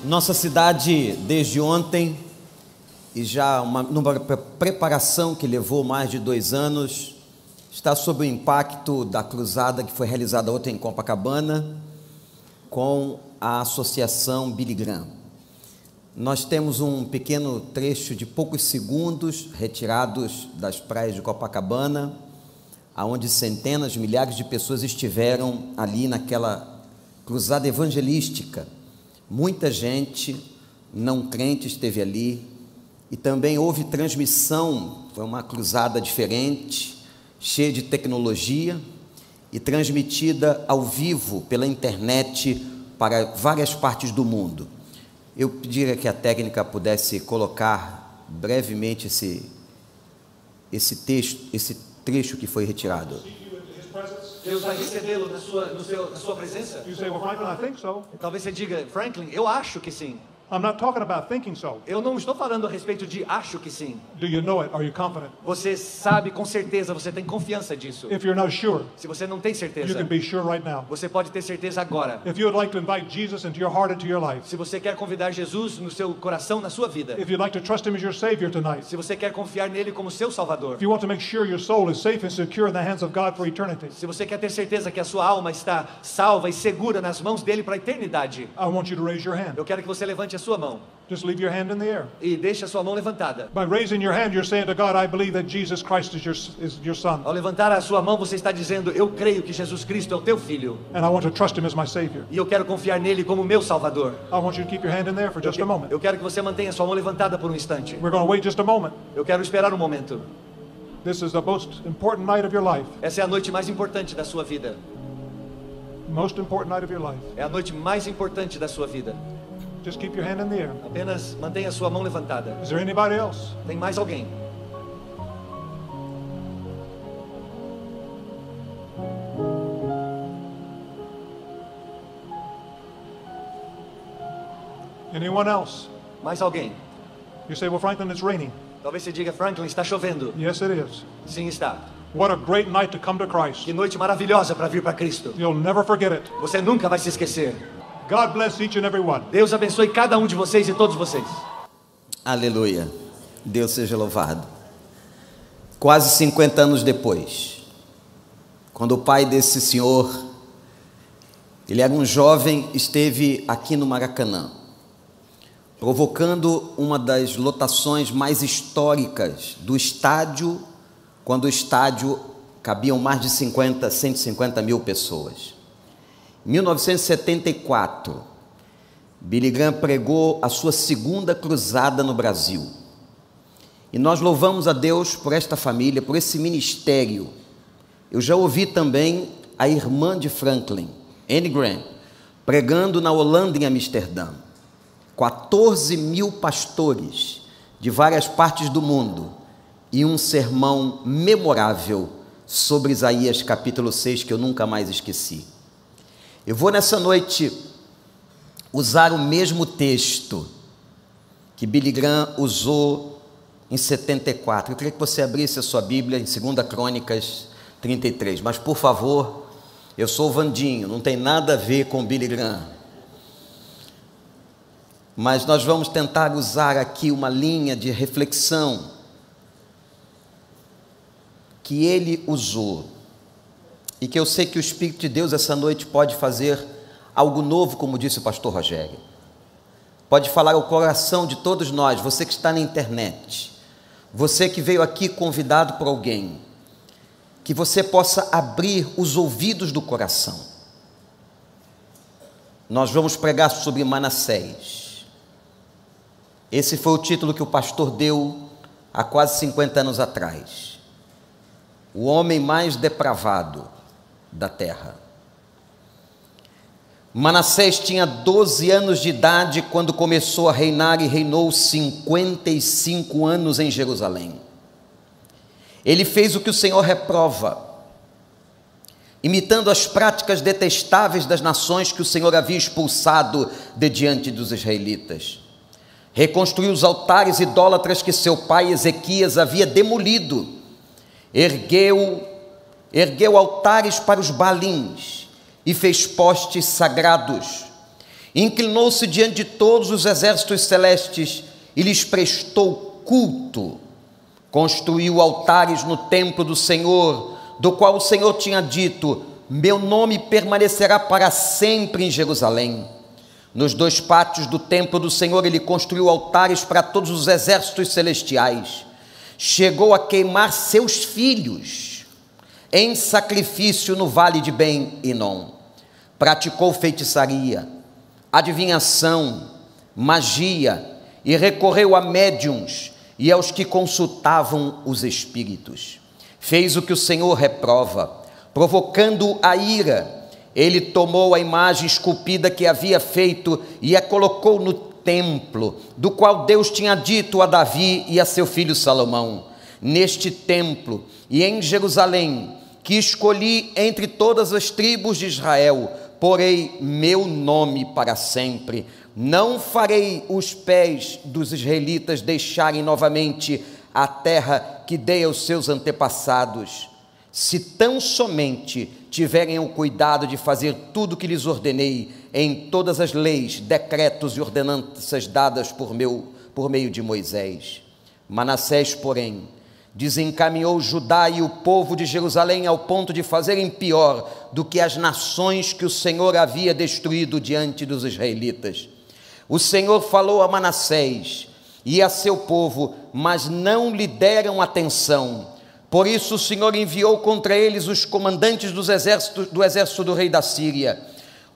Nossa cidade, desde ontem, e já numa preparação que levou mais de 2 anos, está sob o impacto da cruzada que foi realizada ontem em Copacabana, com a Associação Billy Graham. Nós temos um pequeno trecho de poucos segundos, retirados das praias de Copacabana, onde centenas, milhares de pessoas estiveram ali naquela cruzada evangelística. Muita gente não crente esteve ali, e também houve transmissão. Foi uma cruzada diferente, cheia de tecnologia, e transmitida ao vivo pela internet para várias partes do mundo. Eu pediria que a técnica pudesse colocar brevemente esse trecho que foi retirado. Deus vai recebê-lo na sua presença? You say, well, Franklin, I think so. Talvez você diga, Franklin, eu acho que sim. I'm not talking about thinking so. Eu não estou falando a respeito de acho que sim. Do you know it? Are you confident? Você sabe com certeza, você tem confiança disso. If you're not sure, Se você não tem you certeza, can be sure right now. você pode ter certeza agora. If you would like to invite Jesus into your heart, into your life, Se você quer convidar Jesus no seu coração, na sua vida, if you'd like to trust Him as your Savior tonight, se você quer confiar nele como seu Salvador, if you want to make sure your soul is safe and secure in the hands of God for eternity, se você quer ter certeza que a sua alma está salva e segura nas mãos dele para a eternidade, I want you to raise your hand. eu quero que você levante a sua mão Just leave your hand in the air. e deixe a sua mão levantada. By raising your hand, you're saying to God, I believe that Jesus Christ is your Son, Ao levantar a sua mão, você está dizendo, eu creio que Jesus Cristo é o teu Filho, and I want to trust Him as my Savior. e eu quero confiar nele como meu Salvador. I want you to keep your hand in there for just a moment. Eu quero que você mantenha a sua mão levantada por um instante. We're going to wait just a moment. Eu quero esperar um momento. This is the most important night of your life. Essa é a noite mais importante da sua vida. Most important night of your life. É a noite mais importante da sua vida. Just keep your hand in the air. Apenas mantenha a sua mão levantada. Is there anybody else? Tem mais alguém? Anyone else? Mais alguém? You say, well, Franklin, it's raining. Talvez você diga, Franklin, está chovendo. Yes, it is. Sim, está. What a great night to come to Christ. Que noite maravilhosa para vir para Cristo. You'll never forget it. Você nunca vai se esquecer. God bless each and every one. Deus abençoe cada um de vocês e todos vocês. Aleluia, Deus seja louvado. Quase 50 anos depois, quando o pai desse senhor, ele era um jovem, esteve aqui no Maracanã, provocando uma das lotações mais históricas do estádio, quando o estádio cabiam mais de 150 mil pessoas. Em 1974, Billy Graham pregou a sua segunda cruzada no Brasil. E nós louvamos a Deus por esta família, por esse ministério. Eu já ouvi também a irmã de Franklin, Anne Graham, pregando na Holanda, em Amsterdã. 14 mil pastores de várias partes do mundo e um sermão memorável sobre Isaías capítulo 6 que eu nunca mais esqueci. Eu vou nessa noite usar o mesmo texto que Billy Graham usou em 74. Eu queria que você abrisse a sua Bíblia em 2 Crônicas 33, mas por favor, eu sou o Vandinho, não tem nada a ver com Billy Graham. Mas nós vamos tentar usar aqui uma linha de reflexão que ele usou, e que eu sei que o Espírito de Deus essa noite pode fazer algo novo, como disse o pastor Rogério. Pode falar ao coração de todos nós, você que está na internet, você que veio aqui convidado por alguém, que você possa abrir os ouvidos do coração. Nós vamos pregar sobre Manassés. Esse foi o título que o pastor deu há quase 50 anos atrás. O homem mais depravado da terra. Manassés tinha 12 anos de idade quando começou a reinar e reinou 55 anos em Jerusalém. Ele fez o que o Senhor reprova, imitando as práticas detestáveis das nações que o Senhor havia expulsado de diante dos israelitas. Reconstruiu os altares idólatras que seu pai Ezequias havia demolido. Ergueu altares para os Baalins e fez postes sagrados. Inclinou-se diante de todos os exércitos celestes e lhes prestou culto. Construiu altares no templo do Senhor, do qual o Senhor tinha dito: meu nome permanecerá para sempre em Jerusalém. Nos 2 pátios do templo do Senhor ele construiu altares para todos os exércitos celestiais. Chegou a queimar seus filhos em sacrifício no vale de Ben-Hinom. Praticou feitiçaria, adivinhação, magia, e recorreu a médiuns e aos que consultavam os espíritos. Fez o que o Senhor reprova, provocando a ira. Ele tomou a imagem esculpida que havia feito e a colocou no templo, do qual Deus tinha dito a Davi e a seu filho Salomão: neste templo e em Jerusalém, que escolhi entre todas as tribos de Israel, porei meu nome para sempre. Não farei os pés dos israelitas deixarem novamente a terra que dei aos seus antepassados, se tão somente tiverem o cuidado de fazer tudo o que lhes ordenei em todas as leis, decretos e ordenanças dadas por meio de Moisés. Manassés, porém, desencaminhou Judá e o povo de Jerusalém ao ponto de fazerem pior do que as nações que o Senhor havia destruído diante dos israelitas. O Senhor falou a Manassés e a seu povo, mas não lhe deram atenção. Por isso o Senhor enviou contra eles os comandantes do exército do rei da Síria,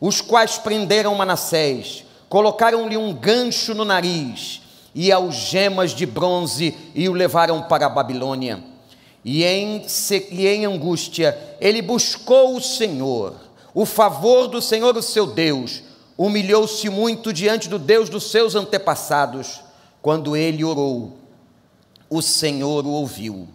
os quais prenderam Manassés, colocaram-lhe um gancho no nariz e algemas de bronze e o levaram para a Babilônia. E em angústia ele buscou o Senhor, o favor do Senhor o seu Deus, humilhou-se muito diante do Deus dos seus antepassados. Quando ele orou, o Senhor o ouviu,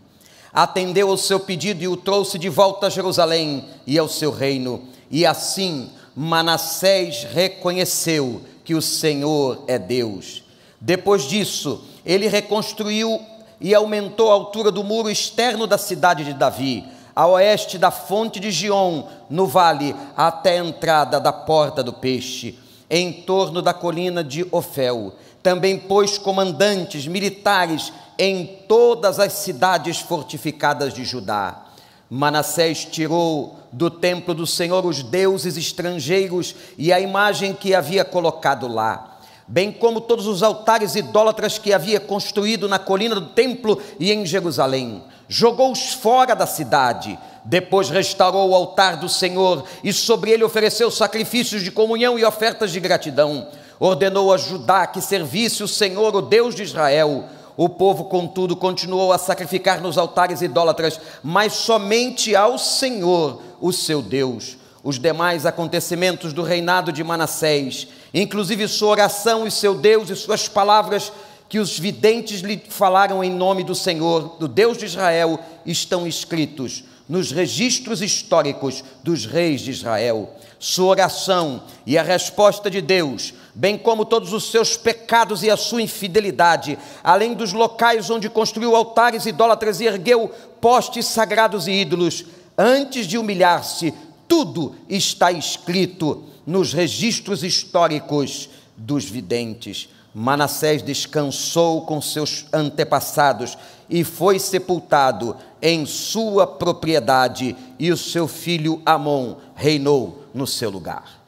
atendeu ao seu pedido e o trouxe de volta a Jerusalém e ao seu reino. E assim Manassés reconheceu que o Senhor é Deus. Depois disso, ele reconstruiu e aumentou a altura do muro externo da cidade de Davi, a oeste da fonte de Giom, no vale, até a entrada da porta do peixe, em torno da colina de Ofel. Também pôs comandantes militares em todas as cidades fortificadas de Judá. Manassés tirou do templo do Senhor os deuses estrangeiros e a imagem que havia colocado lá, bem como todos os altares idólatras que havia construído na colina do templo e em Jerusalém. Jogou-os fora da cidade. Depois restaurou o altar do Senhor e sobre ele ofereceu sacrifícios de comunhão e ofertas de gratidão. Ordenou a Judá que servisse o Senhor, o Deus de Israel. O povo, contudo, continuou a sacrificar nos altares idólatras, mas somente ao Senhor, o seu Deus. Os demais acontecimentos do reinado de Manassés, inclusive sua oração e seu Deus e suas palavras que os videntes lhe falaram em nome do Senhor, do Deus de Israel, estão escritos nos registros históricos dos reis de Israel. Sua oração e a resposta de Deus, bem como todos os seus pecados e a sua infidelidade, além dos locais onde construiu altares idólatras e ergueu postes sagrados e ídolos, antes de humilhar-se, tudo está escrito nos registros históricos dos videntes. Manassés descansou com seus antepassados e foi sepultado em sua propriedade, e o seu filho Amon reinou no seu lugar.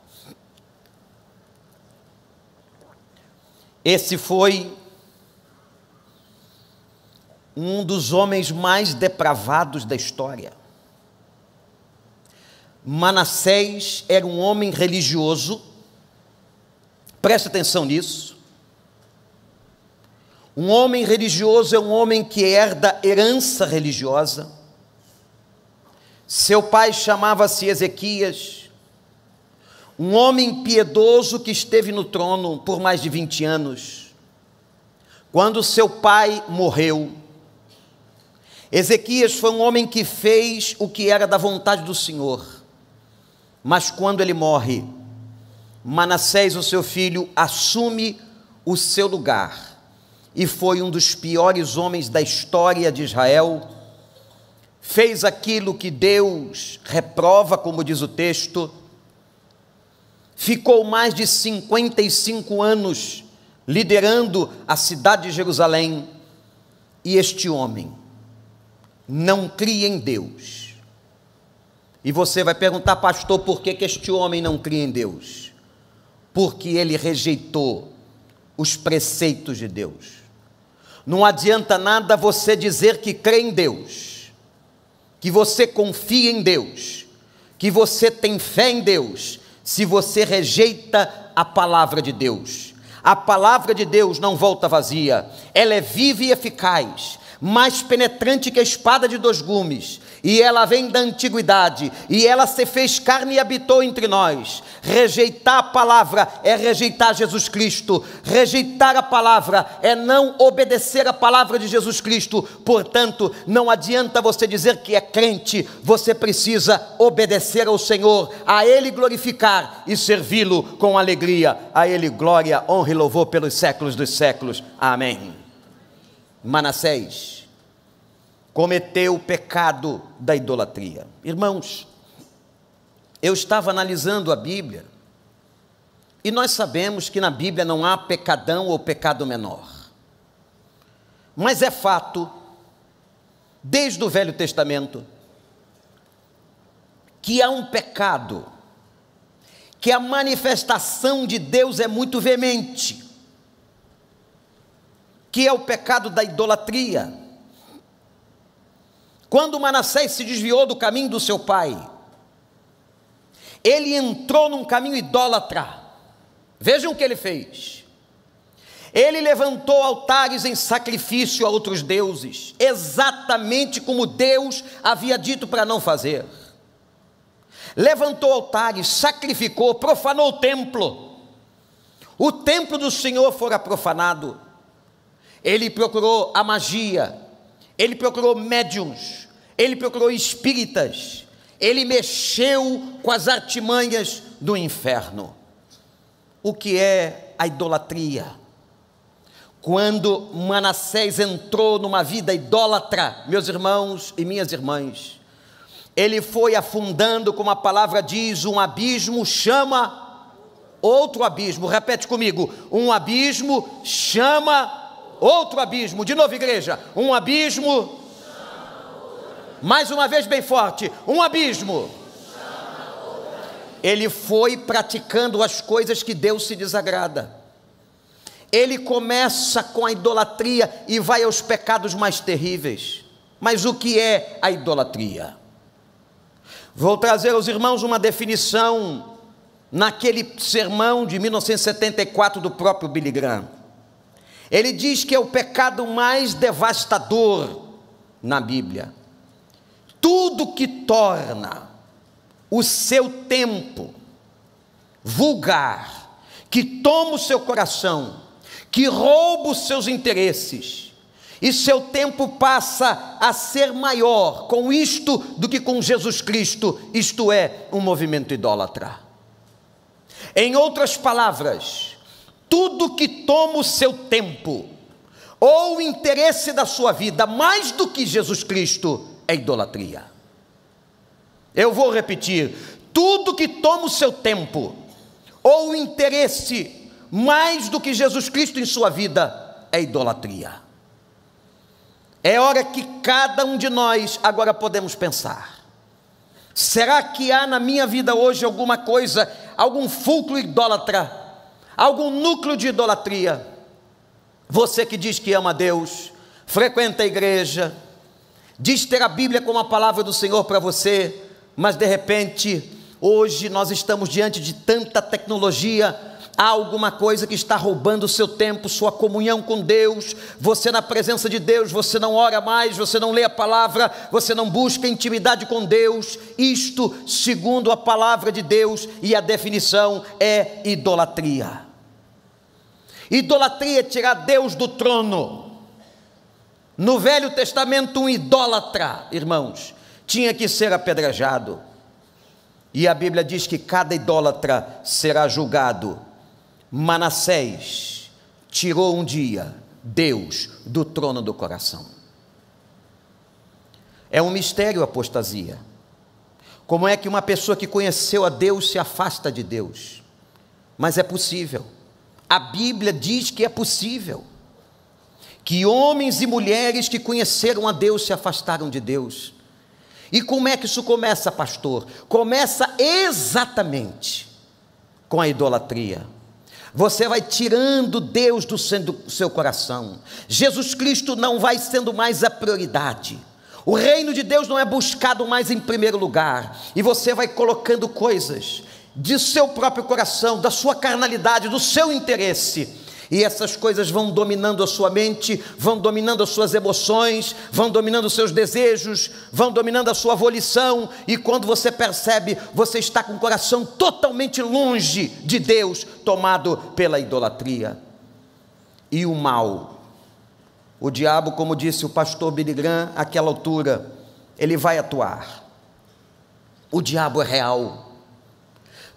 Esse foi um dos homens mais depravados da história. Manassés era um homem religioso, preste atenção nisso. Um homem religioso é um homem que herda herança religiosa. Seu pai chamava-se Ezequias, um homem piedoso que esteve no trono por mais de 20 anos. Quando seu pai morreu, Ezequias foi um homem que fez o que era da vontade do Senhor. Mas quando ele morre, Manassés, o seu filho, assume o seu lugar e foi um dos piores homens da história de Israel. Fez aquilo que Deus reprova, como diz o texto, ficou mais de 55 anos liderando a cidade de Jerusalém, e este homem não cria em Deus. E você vai perguntar, pastor, por que este homem não cria em Deus? Porque ele rejeitou os preceitos de Deus. Não adianta nada você dizer que crê em Deus, que você confia em Deus, que você tem fé em Deus, se você rejeita a palavra de Deus. A palavra de Deus não volta vazia, ela é viva e eficaz, mais penetrante que a espada de dois gumes, e ela vem da antiguidade, e ela se fez carne e habitou entre nós. Rejeitar a palavra é rejeitar Jesus Cristo, rejeitar a palavra é não obedecer a palavra de Jesus Cristo. Portanto, não adianta você dizer que é crente, você precisa obedecer ao Senhor, a Ele glorificar e servi-lo com alegria. A Ele glória, honra e louvor pelos séculos dos séculos. Amém. Manassés cometeu o pecado da idolatria. Irmãos, eu estava analisando a Bíblia, e nós sabemos que na Bíblia não há pecadão ou pecado menor. Mas é fato, desde o Velho Testamento, que há um pecado, que a manifestação de Deus é muito veemente, que é o pecado da idolatria. Quando Manassés se desviou do caminho do seu pai, ele entrou num caminho idólatra. Vejam o que ele fez. Ele levantou altares em sacrifício a outros deuses, exatamente como Deus havia dito para não fazer. Levantou altares, sacrificou, profanou o templo. O templo do Senhor fora profanado. Ele procurou a magia, ele procurou médiuns, ele procurou espíritas, ele mexeu com as artimanhas do inferno. O que é a idolatria? Quando Manassés entrou numa vida idólatra, meus irmãos e minhas irmãs, ele foi afundando, como a palavra diz, um abismo chama outro abismo. Repete comigo: um abismo chama outro abismo. De novo, igreja: um abismo. Mais uma vez bem forte: um abismo. Ele foi praticando as coisas que Deus se desagrada. Ele começa com a idolatria e vai aos pecados mais terríveis. Mas o que é a idolatria? Vou trazer aos irmãos uma definição naquele sermão de 1974 do próprio Billy Graham. Ele diz que é o pecado mais devastador na Bíblia. Tudo que torna o seu tempo vulgar, que toma o seu coração, que rouba os seus interesses, e seu tempo passa a ser maior com isto do que com Jesus Cristo, isto é, um movimento idólatra. Em outras palavras, tudo que toma o seu tempo, ou o interesse da sua vida, mais do que Jesus Cristo, é idolatria. Eu vou repetir: tudo que toma o seu tempo, ou o interesse, mais do que Jesus Cristo em sua vida, é idolatria. É hora que cada um de nós agora podemos pensar: será que há na minha vida hoje alguma coisa, algum fulcro idólatra, algum núcleo de idolatria? Você que diz que ama a Deus, frequenta a igreja, diz ter a Bíblia como a palavra do Senhor para você, mas de repente, hoje nós estamos diante de tanta tecnologia, há alguma coisa que está roubando o seu tempo, sua comunhão com Deus, você na presença de Deus, você não ora mais, você não lê a palavra, você não busca intimidade com Deus. Isto, segundo a palavra de Deus, e a definição é idolatria. Idolatria é tirar Deus do trono. No Velho Testamento, um idólatra, irmãos, tinha que ser apedrejado, e a Bíblia diz que cada idólatra será julgado. Manassés tirou um dia Deus do trono do coração. É um mistério a apostasia. Como é que uma pessoa que conheceu a Deus se afasta de Deus? mas é possível. A Bíblia diz que é possível, que homens e mulheres que conheceram a Deus se afastaram de Deus. E como é que isso começa, pastor? Começa exatamente com a idolatria. Você vai tirando Deus do seu coração. Jesus Cristo não vai sendo mais a prioridade. O reino de Deus não é buscado mais em primeiro lugar. E você vai colocando coisas de seu próprio coração, da sua carnalidade, do seu interesse. E essas coisas vão dominando a sua mente, vão dominando as suas emoções, vão dominando os seus desejos, vão dominando a sua volição, e quando você percebe, você está com o coração totalmente longe de Deus, tomado pela idolatria. E o mal, o diabo, como disse o pastor Billy Graham, àquela altura, ele vai atuar. O diabo é real.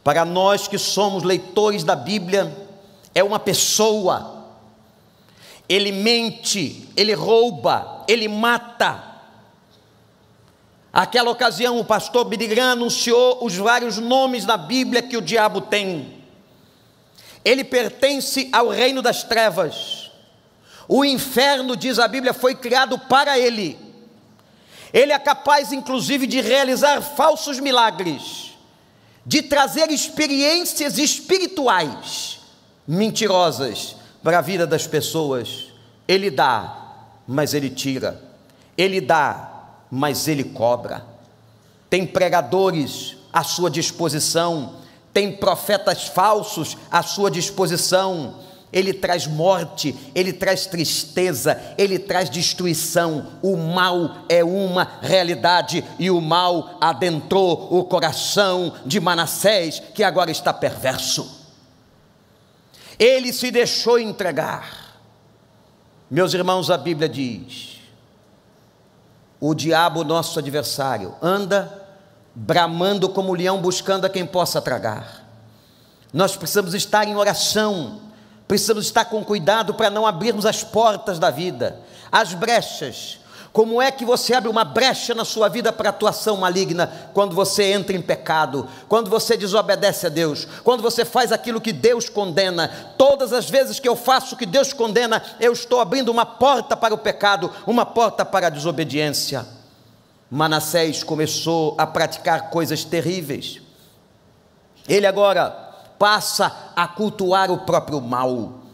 Para nós que somos leitores da Bíblia, é uma pessoa. Ele mente, ele rouba, ele mata. Aquela ocasião o pastor Billy Graham anunciou os vários nomes da Bíblia que o diabo tem. Ele pertence ao reino das trevas. O inferno, diz a Bíblia, foi criado para ele. Ele é capaz inclusive de realizar falsos milagres, de trazer experiências espirituais mentirosas para a vida das pessoas. Ele dá, mas ele tira. Ele dá, mas ele cobra. Tem pregadores à sua disposição, tem profetas falsos à sua disposição. Ele traz morte, ele traz tristeza, ele traz destruição. O mal é uma realidade, e o mal adentrou o coração de Manassés, que agora está perverso. Ele se deixou entregar. Meus irmãos, a Bíblia diz: o diabo, nosso adversário, anda bramando como um leão, buscando a quem possa tragar. Nós precisamos estar em oração, precisamos estar com cuidado para não abrirmos as portas da vida, as brechas. Como é que você abre uma brecha na sua vida para atuação maligna? Quando você entra em pecado, quando você desobedece a Deus, quando você faz aquilo que Deus condena. Todas as vezes que eu faço o que Deus condena, eu estou abrindo uma porta para o pecado, uma porta para a desobediência. Manassés começou a praticar coisas terríveis. Ele agora passa a cultuar o próprio mal.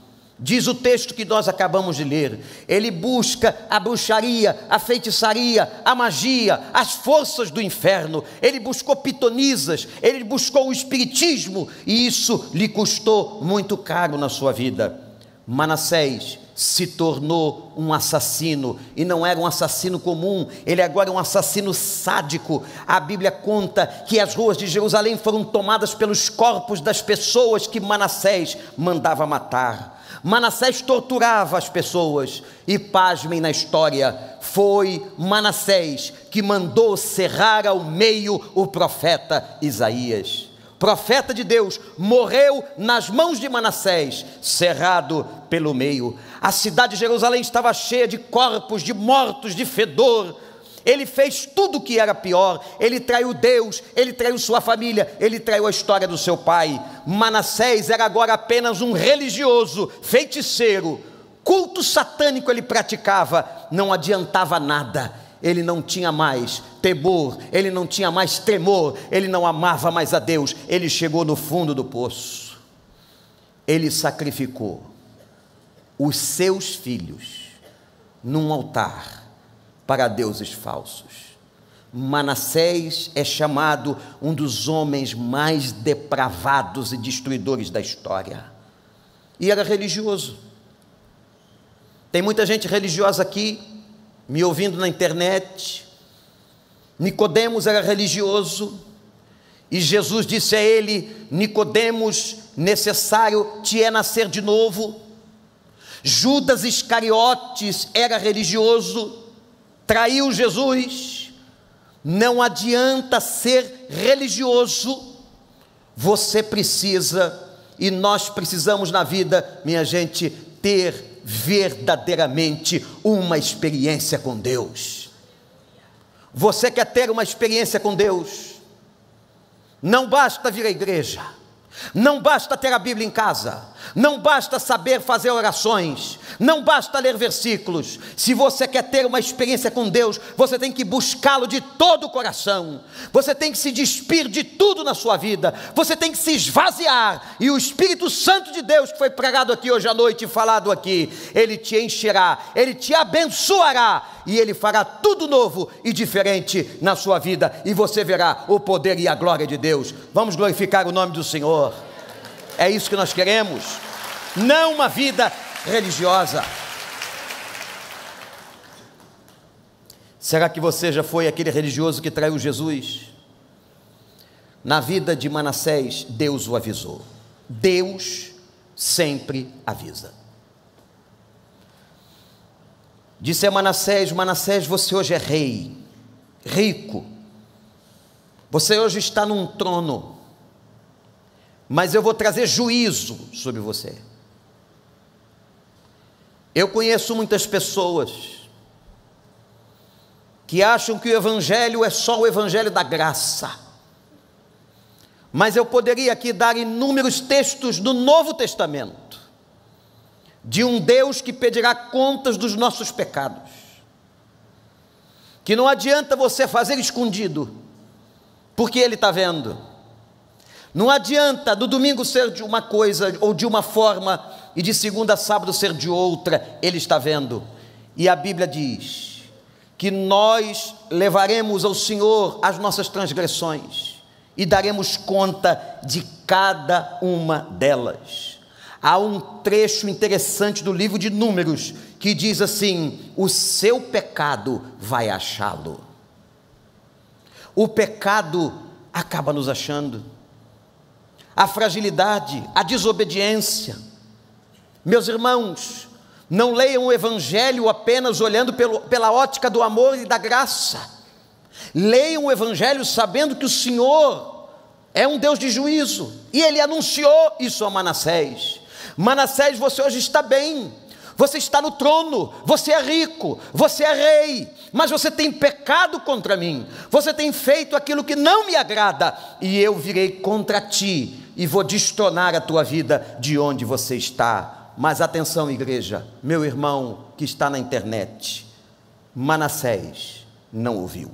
Diz o texto que nós acabamos de ler, ele busca a bruxaria, a feitiçaria, a magia, as forças do inferno. Ele buscou pitonisas, ele buscou o espiritismo, e isso lhe custou muito caro na sua vida. Manassés se tornou um assassino, e não era um assassino comum, ele agora é um assassino sádico. A Bíblia conta que as ruas de Jerusalém foram tomadas pelos corpos das pessoas que Manassés mandava matar. Manassés torturava as pessoas, e pasmem na história, foi Manassés que mandou serrar ao meio o profeta Isaías. Profeta de Deus, morreu nas mãos de Manassés, cerrado pelo meio. A cidade de Jerusalém estava cheia de corpos, de mortos, de fedor. Ele fez tudo o que era pior. Ele traiu Deus, ele traiu sua família, ele traiu a história do seu pai. Manassés era agora apenas um religioso, feiticeiro. Culto satânico ele praticava, não adiantava nada. Ele não tinha mais temor, ele não tinha mais tremor, ele não amava mais a Deus. Ele chegou no fundo do poço. Ele sacrificou os seus filhos num altar para deuses falsos. Manassés é chamado um dos homens mais depravados e destruidores da história. E era religioso. Tem muita gente religiosa aqui, me ouvindo na internet. Nicodemos era religioso, e Jesus disse a ele: Nicodemos, necessário te é nascer de novo. Judas Iscariotes era religioso, traiu Jesus. Não adianta ser religioso, você precisa, e nós precisamos na vida, minha gente, ter verdadeiramente uma experiência com Deus. Você quer ter uma experiência com Deus? Não basta vir à igreja, Não basta ter a Bíblia em casa, não basta saber fazer orações, não basta ler versículos. Se você quer ter uma experiência com Deus, você tem que buscá-lo de todo o coração, você tem que se despir de tudo na sua vida, você tem que se esvaziar, e o Espírito Santo de Deus, que foi pregado aqui hoje à noite e falado aqui, ele te encherá, ele te abençoará, e ele fará tudo novo e diferente na sua vida, e você verá o poder e a glória de Deus. Vamos glorificar o nome do Senhor. É isso que nós queremos, não uma vida religiosa. Será que você já foi aquele religioso que traiu Jesus? Na vida de Manassés, Deus o avisou. Deus sempre avisa. Disse a Manassés: Manassés, você hoje é rei, rico, você hoje está num trono, mas eu vou trazer juízo sobre você. Eu conheço muitas pessoas que acham que o Evangelho é só o Evangelho da graça, mas eu poderia aqui dar inúmeros textos do Novo Testamento, de um Deus que pedirá contas dos nossos pecados, que não adianta você fazer escondido, porque Ele está vendo. Não adianta do domingo ser de uma coisa ou de uma forma e de segunda a sábado ser de outra, Ele está vendo. E a Bíblia diz que nós levaremos ao Senhor as nossas transgressões e daremos conta de cada uma delas. Há um trecho interessante do livro de Números que diz assim: o seu pecado vai achá-lo. O pecado acaba nos achando, a fragilidade, a desobediência. Meus irmãos, não leiam o Evangelho apenas olhando pela ótica do amor e da graça. Leiam o Evangelho sabendo que o Senhor é um Deus de juízo, e Ele anunciou isso a Manassés. Manassés, você hoje está bem, você está no trono, você é rico, você é rei, mas você tem pecado contra mim, você tem feito aquilo que não me agrada, e eu virei contra ti, e vou destronar a tua vida de onde você está. Mas atenção, igreja, meu irmão que está na internet, Manassés não ouviu.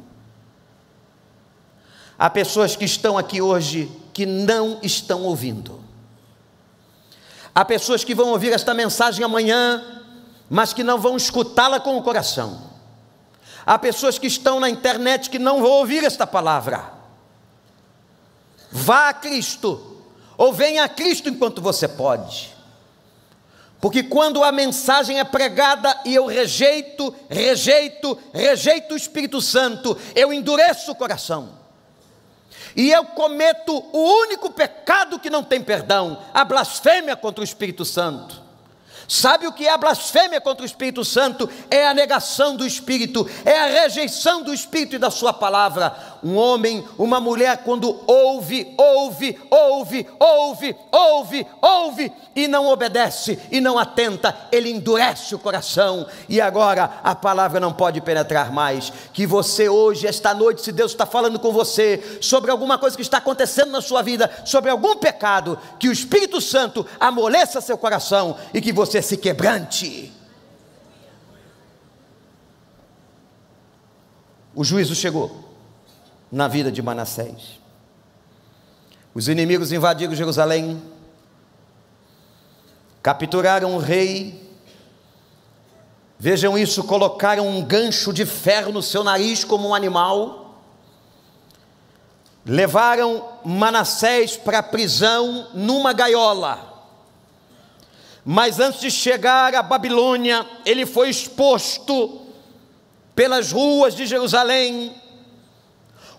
Há pessoas que estão aqui hoje que não estão ouvindo. Há pessoas que vão ouvir esta mensagem amanhã, mas que não vão escutá-la com o coração. Há pessoas que estão na internet que não vão ouvir esta palavra. Vá a Cristo, ou venha a Cristo enquanto você pode. Porque quando a mensagem é pregada e eu rejeito o Espírito Santo, eu endureço o coração. E eu cometo o único pecado que não tem perdão, a blasfêmia contra o Espírito Santo. Sabe o que é a blasfêmia contra o Espírito Santo? É a negação do Espírito, é a rejeição do Espírito e da sua palavra. Um homem, uma mulher, quando ouve e não obedece e não atenta, ele endurece o coração, e agora a palavra não pode penetrar mais. Que você hoje, esta noite, se Deus está falando com você sobre alguma coisa que está acontecendo na sua vida, sobre algum pecado, que o Espírito Santo amoleça seu coração e que você se quebrante. O juízo chegou na vida de Manassés. Os inimigos invadiram Jerusalém, capturaram o rei. Vejam isso, colocaram um gancho de ferro no seu nariz como um animal, levaram Manassés para a prisão numa gaiola. Mas antes de chegar à Babilônia, ele foi exposto pelas ruas de Jerusalém.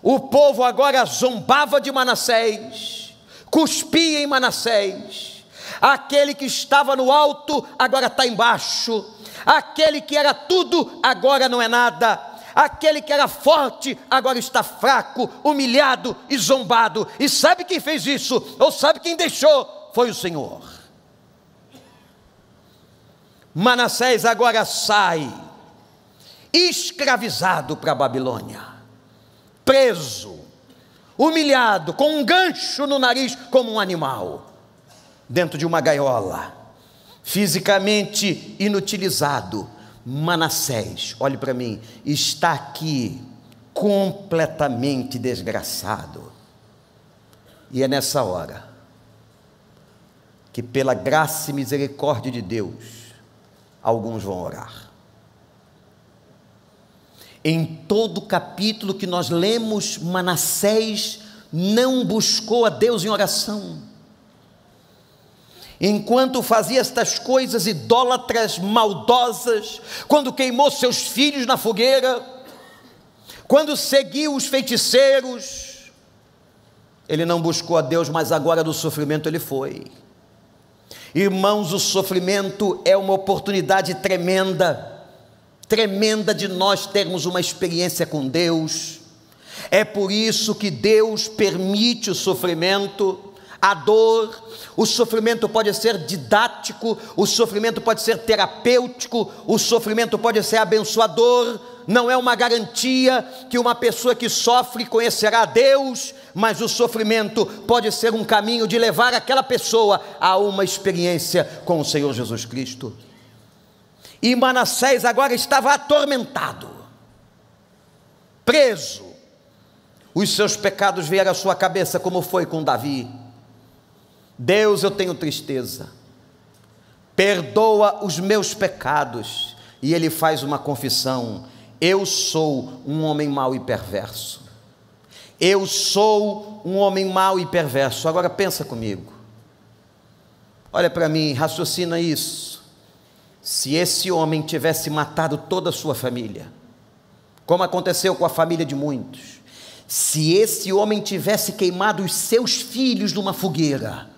O povo agora zombava de Manassés, cuspia em Manassés. Aquele que estava no alto agora está embaixo, aquele que era tudo agora não é nada, aquele que era forte agora está fraco, humilhado e zombado. E sabe quem fez isso? Ou sabe quem deixou? Foi o Senhor. Manassés agora sai escravizado para a Babilônia, preso. humilhado, com um gancho no nariz, como um animal, dentro de uma gaiola, fisicamente inutilizado. Manassés, olhe para mim, está aqui completamente desgraçado. E é nessa hora que, pela graça e misericórdia de Deus, alguns vão orar. Em todo o capítulo que nós lemos, Manassés não buscou a Deus em oração. Enquanto fazia estas coisas idólatras, maldosas, quando queimou seus filhos na fogueira, quando seguiu os feiticeiros, ele não buscou a Deus, mas agora do sofrimento ele foi. Irmãos, o sofrimento é uma oportunidade tremenda de nós termos uma experiência com Deus. É por isso que Deus permite o sofrimento, a dor. O sofrimento pode ser didático, o sofrimento pode ser terapêutico, o sofrimento pode ser abençoador. Não é uma garantia que uma pessoa que sofre conhecerá a Deus, mas o sofrimento pode ser um caminho de levar aquela pessoa a uma experiência com o Senhor Jesus Cristo. E Manassés agora estava atormentado, preso. Os seus pecados vieram à sua cabeça, como foi com Davi. Deus, eu tenho tristeza, perdoa os meus pecados. E ele faz uma confissão: eu sou um homem mau e perverso. Eu sou um homem mau e perverso. Agora pensa comigo, olha para mim, raciocina isso. Se esse homem tivesse matado toda a sua família, como aconteceu com a família de muitos, se esse homem tivesse queimado os seus filhos numa fogueira,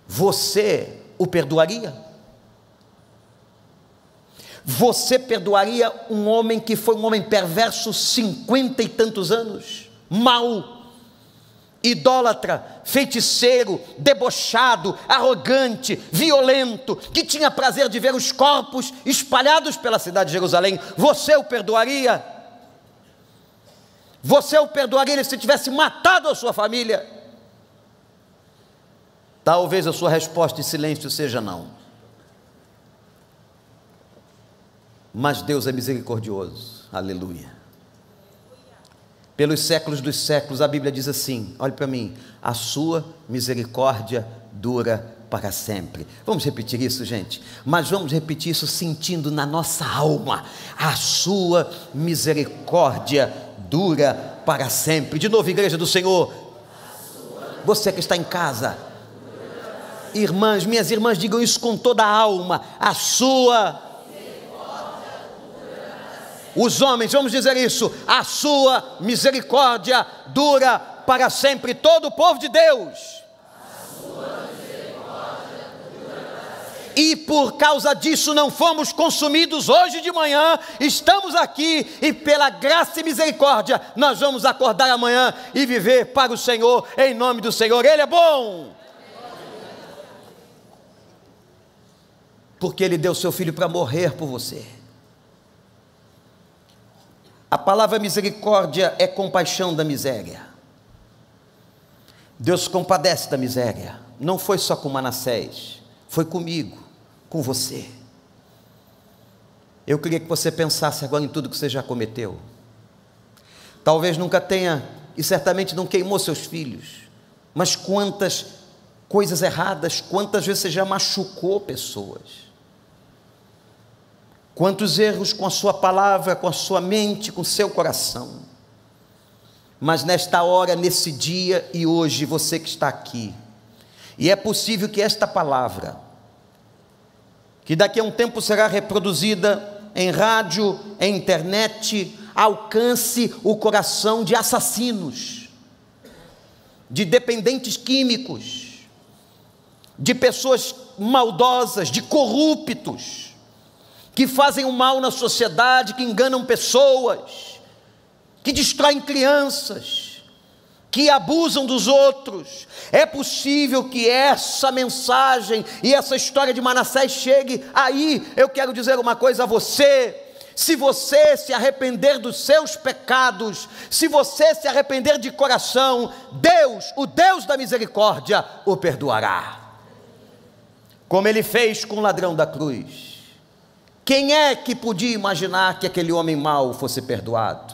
você o perdoaria? Você perdoaria um homem que foi um homem perverso 50 e tantos anos, mau, idólatra, feiticeiro, debochado, arrogante, violento, que tinha prazer de ver os corpos espalhados pela cidade de Jerusalém? Você o perdoaria? Você o perdoaria se tivesse matado a sua família? Talvez a sua resposta em silêncio seja não. Mas Deus é misericordioso, aleluia. Pelos séculos dos séculos, a Bíblia diz assim, olhe para mim: a sua misericórdia dura para sempre. Vamos repetir isso, gente? Mas vamos repetir isso sentindo na nossa alma: a sua misericórdia dura para sempre. De novo, igreja do Senhor. Você que está em casa, irmãs, minhas irmãs, digam isso com toda a alma: a sua. Os homens, vamos dizer isso: a sua misericórdia dura para sempre. Todo o povo de Deus. A sua misericórdia dura para sempre. E por causa disso não fomos consumidos hoje de manhã. Estamos aqui e pela graça e misericórdia nós vamos acordar amanhã e viver para o Senhor, em nome do Senhor. Ele é bom, porque Ele deu seu Filho para morrer por você. A palavra misericórdia é compaixão da miséria. Deus compadece da miséria. Não foi só com Manassés, foi comigo, com você. Eu queria que você pensasse agora em tudo que você já cometeu. Talvez nunca tenha, e certamente não queimou seus filhos, mas quantas coisas erradas, quantas vezes você já machucou pessoas. Quantos erros com a sua palavra, com a sua mente, com o seu coração. Mas nesta hora, nesse dia e hoje, você que está aqui, e é possível que esta palavra, que daqui a um tempo será reproduzida em rádio, em internet, alcance o coração de assassinos, de dependentes químicos, de pessoas maldosas, de corruptos, que fazem o mal na sociedade, que enganam pessoas, que destroem crianças, que abusam dos outros. É possível que essa mensagem e essa história de Manassés chegue aí. Eu quero dizer uma coisa a você: se você se arrepender dos seus pecados, se você se arrepender de coração, Deus, o Deus da misericórdia, o perdoará. Como Ele fez com o ladrão da cruz. Quem é que podia imaginar que aquele homem mau fosse perdoado?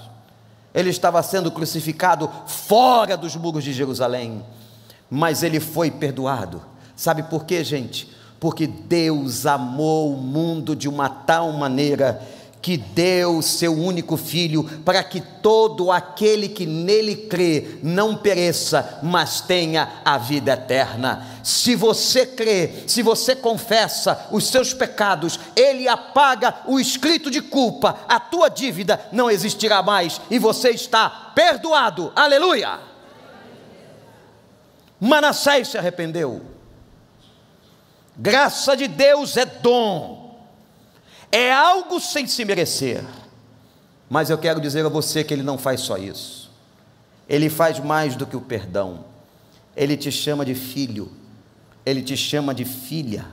Ele estava sendo crucificado fora dos muros de Jerusalém, mas ele foi perdoado. Sabe por quê, gente? Porque Deus amou o mundo de uma tal maneira que deu o seu único Filho, para que todo aquele que nele crê não pereça, mas tenha a vida eterna. Se você crê, se você confessa os seus pecados, Ele apaga o escrito de culpa, a tua dívida não existirá mais, e você está perdoado, aleluia. Manassés se arrependeu. Graça de Deus é dom, é algo sem se merecer, mas eu quero dizer a você que Ele não faz só isso, Ele faz mais do que o perdão. Ele te chama de filho, Ele te chama de filha,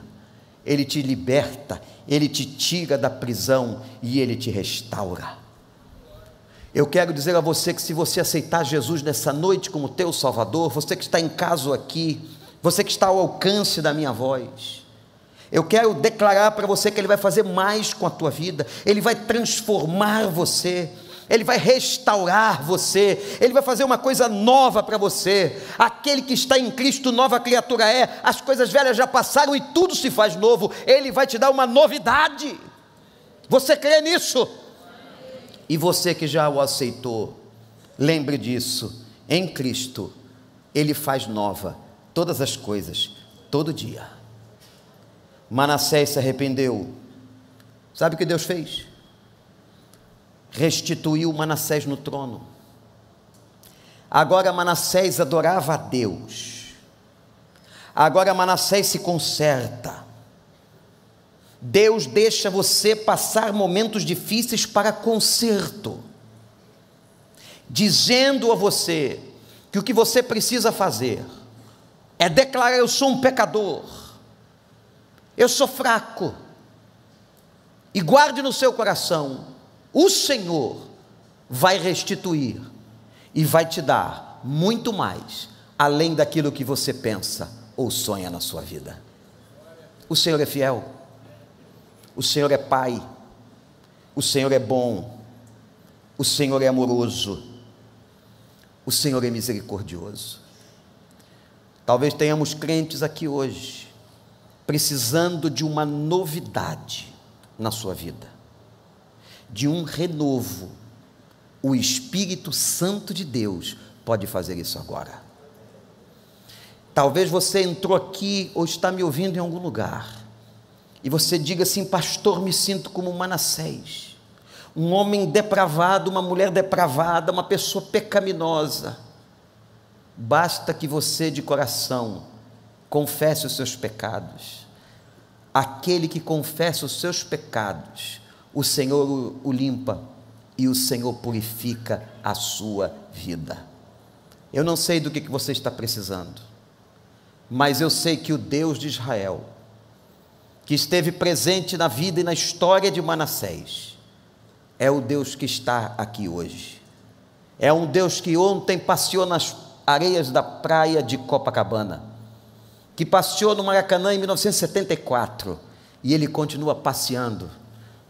Ele te liberta, Ele te tira da prisão e Ele te restaura. Eu quero dizer a você que se você aceitar Jesus nessa noite como teu Salvador, você que está em casa aqui, você que está ao alcance da minha voz, eu quero declarar para você que Ele vai fazer mais com a tua vida, Ele vai transformar você, Ele vai restaurar você, Ele vai fazer uma coisa nova para você. Aquele que está em Cristo, nova criatura é, as coisas velhas já passaram e tudo se faz novo. Ele vai te dar uma novidade. Você crê nisso? E você que já o aceitou, lembre disso, em Cristo, Ele faz nova todas as coisas, todo dia. Manassés se arrependeu. Sabe o que Deus fez? Restituiu Manassés no trono. Agora Manassés adorava a Deus. Agora Manassés se conserta. Deus deixa você passar momentos difíceis para conserto, dizendo a você que o que você precisa fazer é declarar: eu sou um pecador, eu sou fraco, e guarde no seu coração, o Senhor vai restituir e vai te dar muito mais, além daquilo que você pensa ou sonha na sua vida. O Senhor é fiel, o Senhor é Pai, o Senhor é bom, o Senhor é amoroso, o Senhor é misericordioso. Talvez tenhamos crentes aqui hoje precisando de uma novidade na sua vida, de um renovo. O Espírito Santo de Deus pode fazer isso agora. Talvez você entrou aqui ou está me ouvindo em algum lugar e você diga assim: pastor, me sinto como Manassés, um homem depravado, uma mulher depravada, uma pessoa pecaminosa. Basta que você de coração confesse os seus pecados. Aquele que confessa os seus pecados, o Senhor o limpa e o Senhor purifica a sua vida. Eu não sei do que você está precisando, mas eu sei que o Deus de Israel, que esteve presente na vida e na história de Manassés, é o Deus que está aqui hoje. É um Deus que ontem passeou nas areias da praia de Copacabana, que passeou no Maracanã em 1974, e Ele continua passeando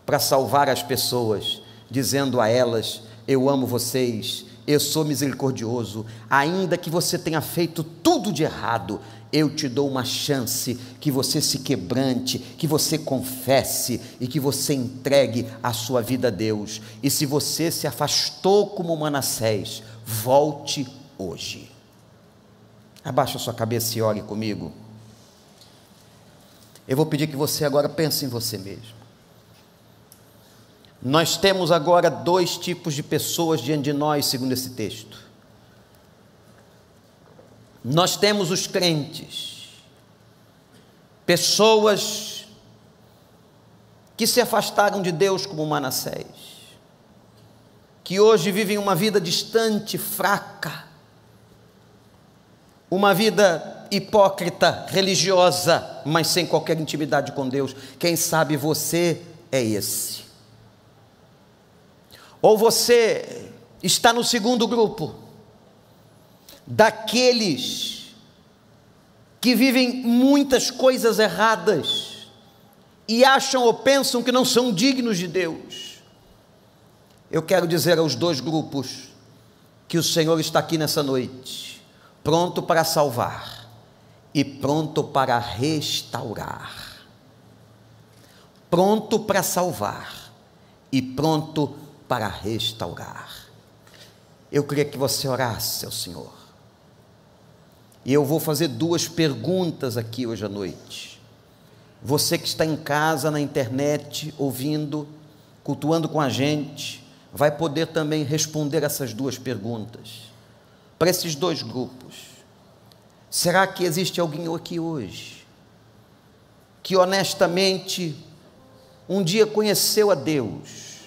para salvar as pessoas, dizendo a elas: eu amo vocês, eu sou misericordioso, ainda que você tenha feito tudo de errado, eu te dou uma chance, que você se quebrante, que você confesse e que você entregue a sua vida a Deus. E se você se afastou como Manassés, volte hoje. Abaixa a sua cabeça e ore comigo. Eu vou pedir que você agora pense em você mesmo. Nós temos agora dois tipos de pessoas diante de nós, segundo esse texto. Nós temos os crentes, pessoas que se afastaram de Deus como Manassés, que hoje vivem uma vida distante, fraca, uma vida hipócrita, religiosa, mas sem qualquer intimidade com Deus. Quem sabe você é esse. Ou você está no segundo grupo, daqueles que vivem muitas coisas erradas e acham ou pensam que não são dignos de Deus. Eu quero dizer aos dois grupos que o Senhor está aqui nessa noite, pronto para salvar e pronto para restaurar. Pronto para salvar e pronto para restaurar. Eu queria que você orasse ao Senhor. E eu vou fazer duas perguntas aqui hoje à noite. Você que está em casa, na internet, ouvindo, cultuando com a gente, vai poder também responder essas duas perguntas. Para esses dois grupos. Será que existe alguém aqui hoje que honestamente um dia conheceu a Deus,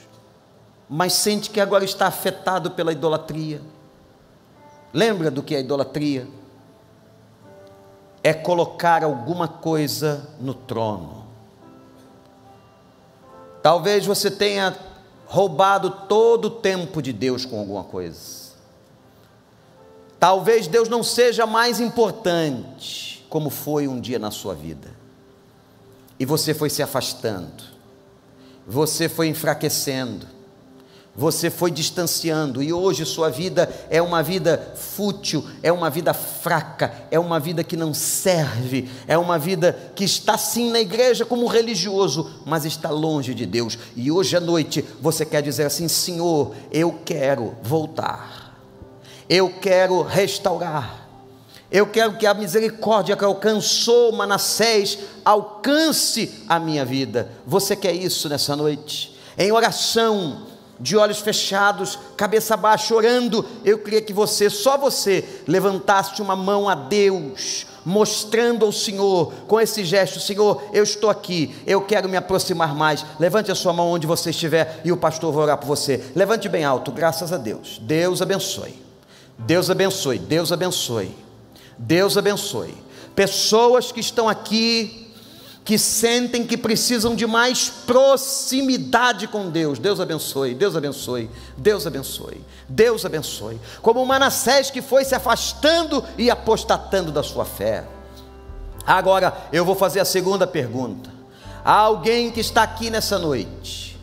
mas sente que agora está afetado pela idolatria? Lembra do que é a idolatria? É colocar alguma coisa no trono. Talvez você tenha roubado todo o tempo de Deus com alguma coisa. Talvez Deus não seja mais importante, como foi um dia na sua vida. E você foi se afastando, você foi enfraquecendo, você foi distanciando, e hoje sua vida é uma vida fútil, é uma vida fraca, é uma vida que não serve, é uma vida que está sim na igreja como religioso, mas está longe de Deus. E hoje à noite você quer dizer assim: Senhor, eu quero voltar, eu quero restaurar, eu quero que a misericórdia que alcançou Manassés alcance a minha vida. Você quer isso nessa noite? Em oração, de olhos fechados, cabeça baixa, orando, eu queria que você, só você, levantasse uma mão a Deus, mostrando ao Senhor, com esse gesto: Senhor, eu estou aqui, eu quero me aproximar mais. Levante a sua mão onde você estiver e o pastor vai orar por você. Levante bem alto. Graças a Deus. Deus abençoe, Deus abençoe, Deus abençoe, Deus abençoe. Pessoas que estão aqui, que sentem que precisam de mais proximidade com Deus. Deus abençoe, Deus abençoe, Deus abençoe, Deus abençoe. Como Manassés, que foi se afastando e apostatando da sua fé. Agora eu vou fazer a segunda pergunta. Há alguém que está aqui nessa noite,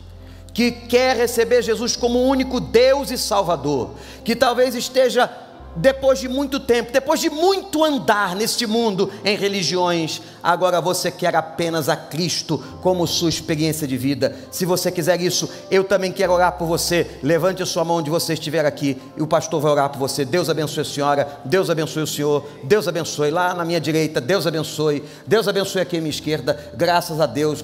que quer receber Jesus como o único Deus e Salvador, que talvez esteja, depois de muito tempo, depois de muito andar neste mundo em religiões, agora você quer apenas a Cristo como sua experiência de vida. Se você quiser isso, eu também quero orar por você. Levante a sua mão onde você estiver aqui e o pastor vai orar por você. Deus abençoe a senhora, Deus abençoe o senhor, Deus abençoe lá na minha direita, Deus abençoe aqui à minha esquerda. Graças a Deus,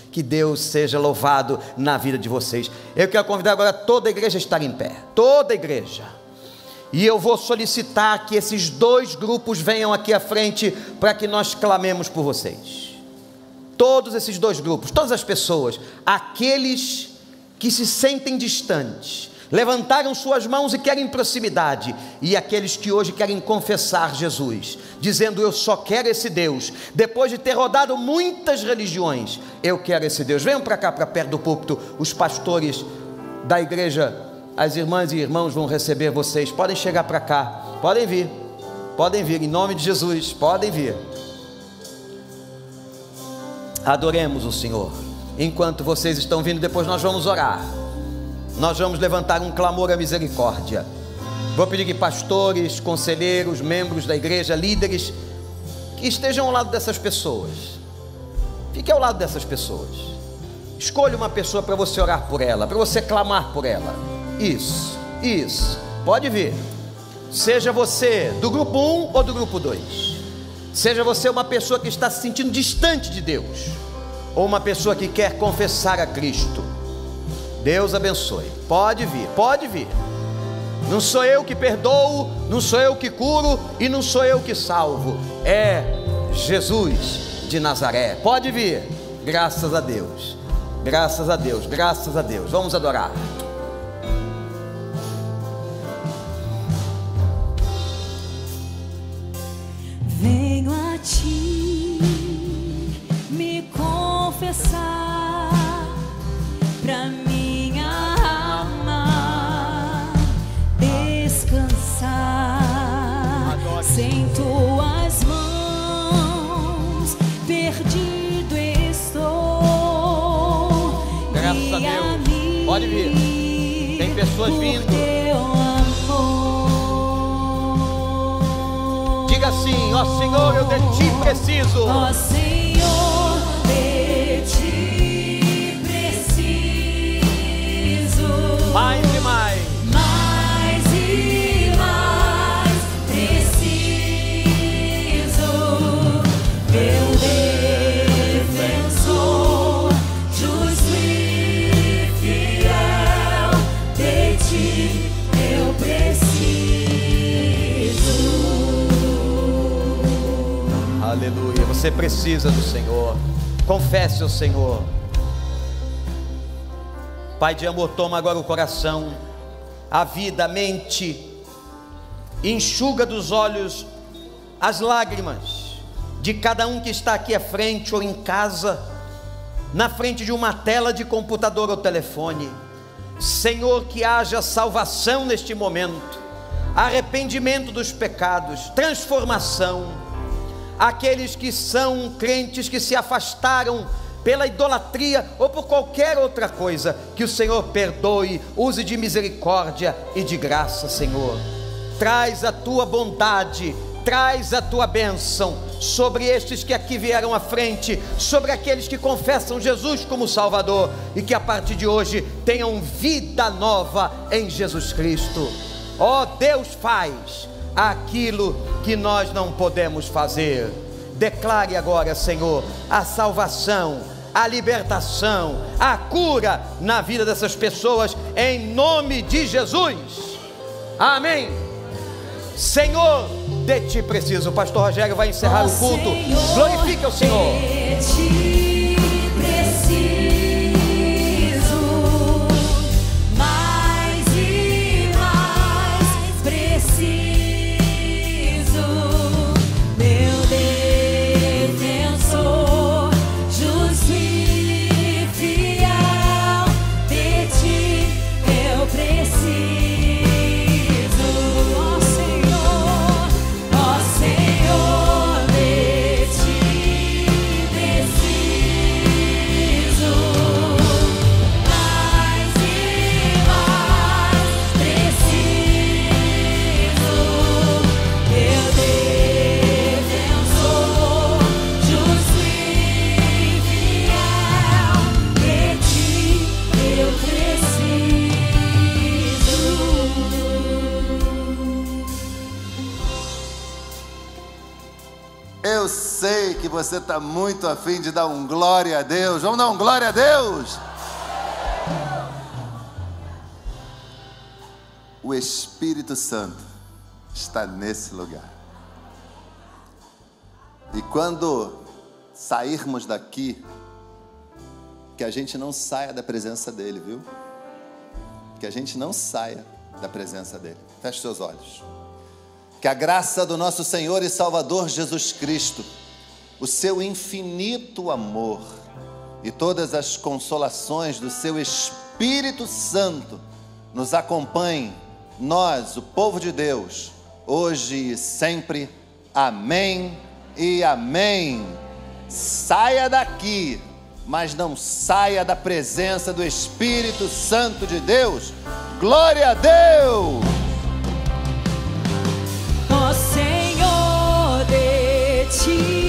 que Deus seja louvado na vida de vocês. Eu quero convidar agora toda a igreja a estar em pé, toda a igreja. E eu vou solicitar que esses dois grupos venham aqui à frente para que nós clamemos por vocês. Todos esses dois grupos, todas as pessoas, aqueles que se sentem distantes, levantaram suas mãos e querem proximidade, e aqueles que hoje querem confessar Jesus, dizendo: eu só quero esse Deus, depois de ter rodado muitas religiões, eu quero esse Deus. Venham para cá, para perto do púlpito, os pastores da igreja, as irmãs e irmãos vão receber vocês. Podem chegar para cá, podem vir, em nome de Jesus, podem vir. Adoremos o Senhor. Enquanto vocês estão vindo, depois nós vamos orar, nós vamos levantar um clamor à misericórdia. Vou pedir que pastores, conselheiros, membros da igreja, líderes, que estejam ao lado dessas pessoas, fique ao lado dessas pessoas. Escolha uma pessoa para você orar por ela, para você clamar por ela. Isso, pode vir. Seja você do grupo 1 ou do grupo 2, seja você uma pessoa que está se sentindo distante de Deus, ou uma pessoa que quer confessar a Cristo. Deus abençoe. Pode vir. Não sou eu que perdoo, não sou eu que curo e não sou eu que salvo, é Jesus de Nazaré. Pode vir. Graças a Deus, graças a Deus, graças a Deus. Vamos adorar. Venho a ti me confessar, pra minha Pode vir. Tem pessoas vindo. Diga assim: ó Senhor, eu de ti preciso. Ó Senhor, de ti preciso. Mais e mais. Mais e mais preciso. Meu defensor, justo e fiel, de ti eu preciso. Aleluia. Você precisa do Senhor. Confesse ao Senhor. Pai de amor, toma agora o coração, a vida, a mente, enxuga dos olhos as lágrimas de cada um que está aqui à frente ou em casa, na frente de uma tela de computador ou telefone. Senhor, que haja salvação neste momento, arrependimento dos pecados, transformação. Aqueles que são crentes que se afastaram pela idolatria ou por qualquer outra coisa, que o Senhor perdoe, use de misericórdia e de graça, Senhor. Traz a tua bondade, traz a tua bênção sobre estes que aqui vieram à frente, sobre aqueles que confessam Jesus como Salvador e que a partir de hoje tenham vida nova em Jesus Cristo. Ó Deus, faz aquilo que nós não podemos fazer. Declare agora, Senhor, a salvação, a libertação, a cura na vida dessas pessoas, em nome de Jesus. Amém. Senhor, de ti preciso. O pastor Rogério vai encerrar o culto. Glorifique o Senhor. De ti preciso, mais e mais preciso. Meu defensor, justo e fiel, de ti eu preciso. Ó Senhor, de ti preciso, mais e mais preciso. Meu defensor, justo e fiel, de ti eu preciso. Eu sei que você está muito afim de dar um glória a Deus. Vamos dar um glória a Deus? O Espírito Santo está nesse lugar. E quando sairmos daqui, que a gente não saia da presença dele, viu? Que a gente não saia da presença dele. Feche seus olhos. Que a graça do nosso Senhor e Salvador Jesus Cristo, o seu infinito amor e todas as consolações do seu Espírito Santo nos acompanhem, nós, o povo de Deus, hoje e sempre. Amém e amém. Saia daqui, mas não saia da presença do Espírito Santo de Deus. Glória a Deus! Ó Senhor, de ti